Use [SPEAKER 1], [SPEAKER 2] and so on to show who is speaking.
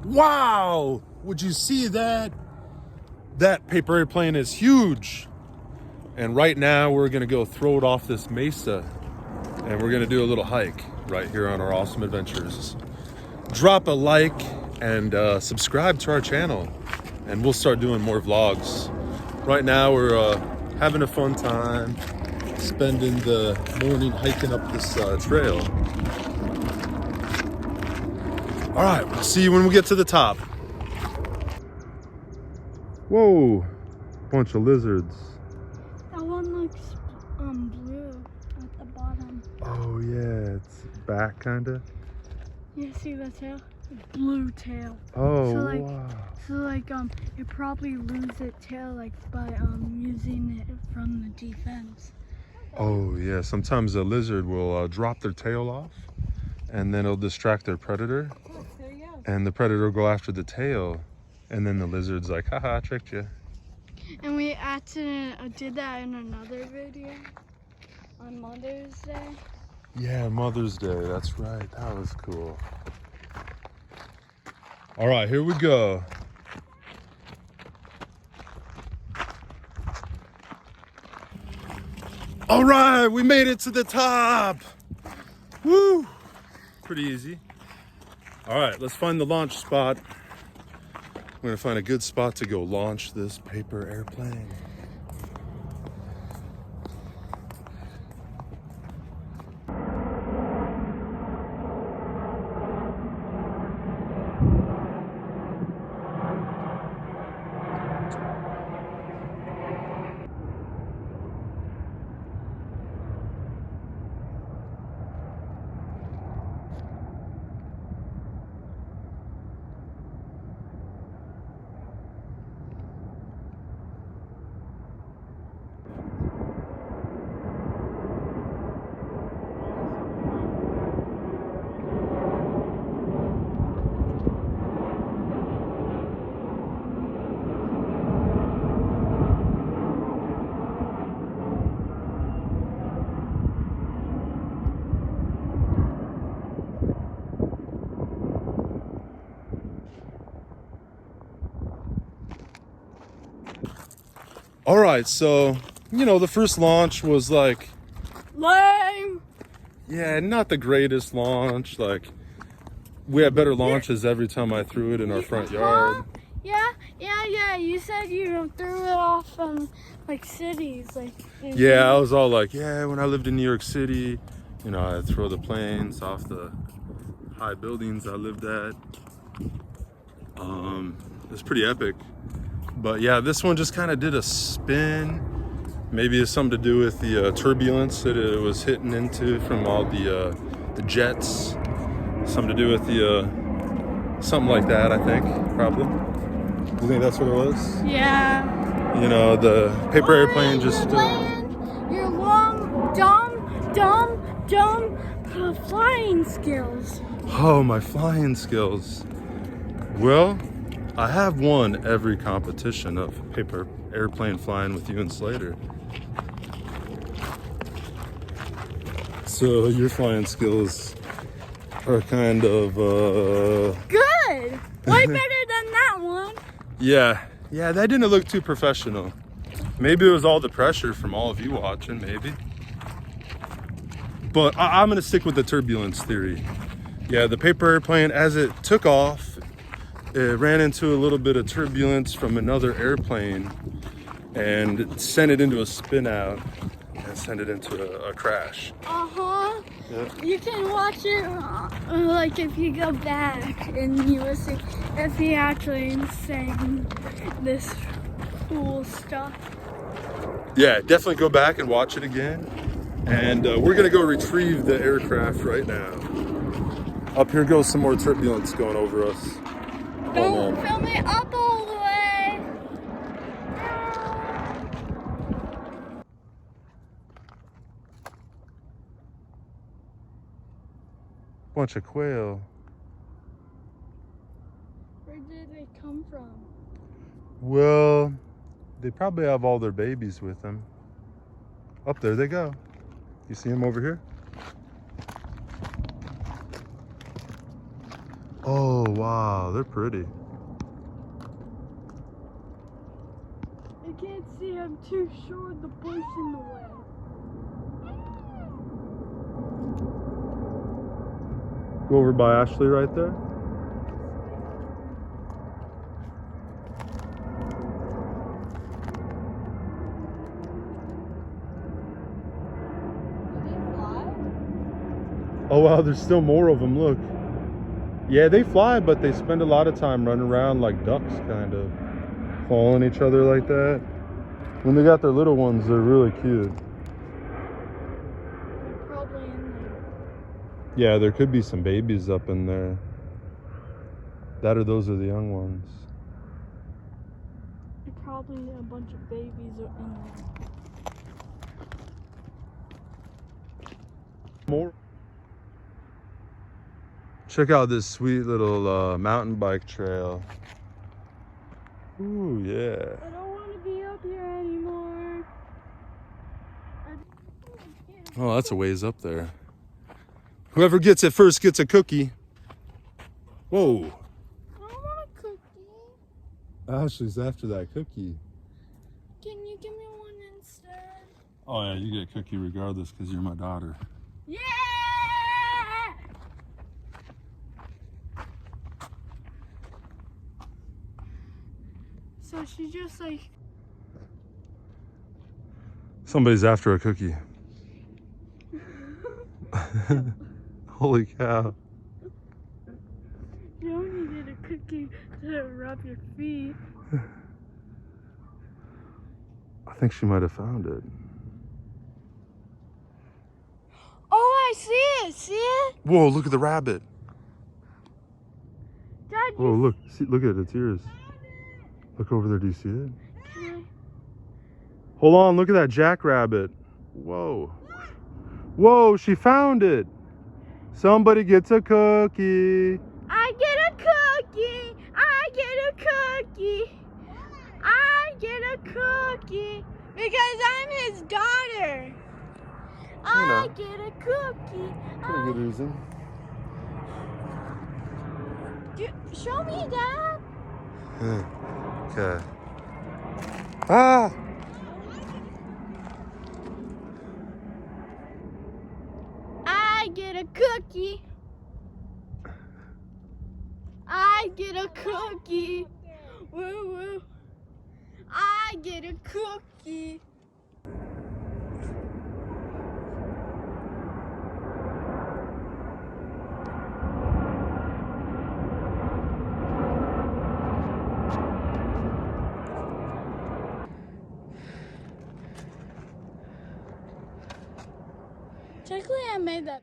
[SPEAKER 1] Wow! Would you see that? That paper airplane is huge. And right now we're gonna go throw it off this mesa and we're gonna do a little hike right here on our awesome adventures. Drop a like and subscribe to our channel and we'll start doing more vlogs. Right now we're having a fun time spending the morning hiking up this trail. All right, we'll see you when we get to the top. Whoa, bunch of lizards.
[SPEAKER 2] That one looks blue at the bottom.
[SPEAKER 1] Oh yeah, it's back kinda.
[SPEAKER 2] You see the tail? Blue tail.
[SPEAKER 1] Oh,
[SPEAKER 2] wow. So it probably loses its tail by using it from the defense.
[SPEAKER 1] Oh yeah, sometimes a lizard will drop their tail off and then it'll distract their predator.
[SPEAKER 2] There you go.
[SPEAKER 1] And the predator will go after the tail. And then the lizard's like, haha, I tricked you.
[SPEAKER 2] And we actually did that in another video on Mother's Day.
[SPEAKER 1] Yeah, Mother's Day, that's right. That was cool. All right, here we go. All right, we made it to the top. Woo! Pretty easy. All right, let's find the launch spot. We're gonna find a good spot to go launch this paper airplane. All right, so, the first launch was like,
[SPEAKER 2] Lame!
[SPEAKER 1] yeah, not the greatest launch. Like, we had better launches every time I threw it in our front yard.
[SPEAKER 2] Yeah. You said you threw it off from cities.
[SPEAKER 1] Yeah, I was all like, yeah, when I lived in New York City, I'd throw the planes off the high buildings I lived at. It was pretty epic. But yeah, this one just kind of did a spin. Maybe it's something to do with the turbulence that it was hitting into from all the jets. Something to do with the, something like that, I think, probably. You think that's what it was?
[SPEAKER 2] Yeah.
[SPEAKER 1] The paper airplane just...
[SPEAKER 2] your long, dumb flying skills.
[SPEAKER 1] Oh, my flying skills. Well, I have won every competition of paper airplane flying with you and Slater. So your flying skills are kind of
[SPEAKER 2] good. Way better than that one.
[SPEAKER 1] Yeah, that didn't look too professional. Maybe it was all the pressure from all of you watching, maybe. But I'm gonna stick with the turbulence theory. Yeah, the paper airplane, as it took off, it ran into a little bit of turbulence from another airplane and it sent it into a spin out and sent it into a crash.
[SPEAKER 2] Uh-huh.
[SPEAKER 1] Yeah.
[SPEAKER 2] You can watch it if you go back and you will see if he actually saying this cool stuff.
[SPEAKER 1] Yeah, definitely go back and watch it again. And we're gonna go retrieve the aircraft right now. Up here goes some more turbulence going over us.
[SPEAKER 2] Don't film me up all the way.
[SPEAKER 1] Bunch of quail.
[SPEAKER 2] Where did they come from?
[SPEAKER 1] Well, they probably have all their babies with them. Up there they go. You see them over here? Oh, wow, they're pretty.
[SPEAKER 2] I can't see, I'm too short, the bush in the way.
[SPEAKER 1] Go over by Ashley right there. Oh wow, there's still more of them, look. Yeah, they fly, but they spend a lot of time running around like ducks, kind of. Following each other like that. When they got their little ones, they're really cute.
[SPEAKER 2] They're probably in there.
[SPEAKER 1] Yeah, there could be some babies up in there. That or those are the young ones.
[SPEAKER 2] There's probably a bunch of babies in there.
[SPEAKER 1] More. Check out this sweet little mountain bike trail. Ooh, yeah.
[SPEAKER 2] I don't want to be up here anymore.
[SPEAKER 1] Oh, that's a ways up there. Whoever gets it first gets a cookie. Whoa.
[SPEAKER 2] I don't want a cookie.
[SPEAKER 1] Ashley's after that cookie.
[SPEAKER 2] Can you give me one instead?
[SPEAKER 1] Oh yeah, you get a cookie regardless because you're my daughter.
[SPEAKER 2] Yeah! So she just like...
[SPEAKER 1] Somebody's after a cookie. Holy cow.
[SPEAKER 2] You only need a cookie to rub your feet.
[SPEAKER 1] I think she might have found it.
[SPEAKER 2] Oh, I see it! See it?
[SPEAKER 1] Whoa, look at the rabbit.
[SPEAKER 2] Dad,
[SPEAKER 1] Whoa, look. See, look at its ears. Look over there. Do you see it? Hold on. Look at that jackrabbit. Whoa. Whoa, she found it. Somebody gets a cookie.
[SPEAKER 2] I get a cookie! I get a cookie! I get a cookie! Because I'm his daughter! I get a cookie!
[SPEAKER 1] Pretty good reason.
[SPEAKER 2] Show me, Dad!
[SPEAKER 1] Okay. Ah!
[SPEAKER 2] I get a cookie! I get a cookie! Woo woo! I get a cookie! Technically, I made that.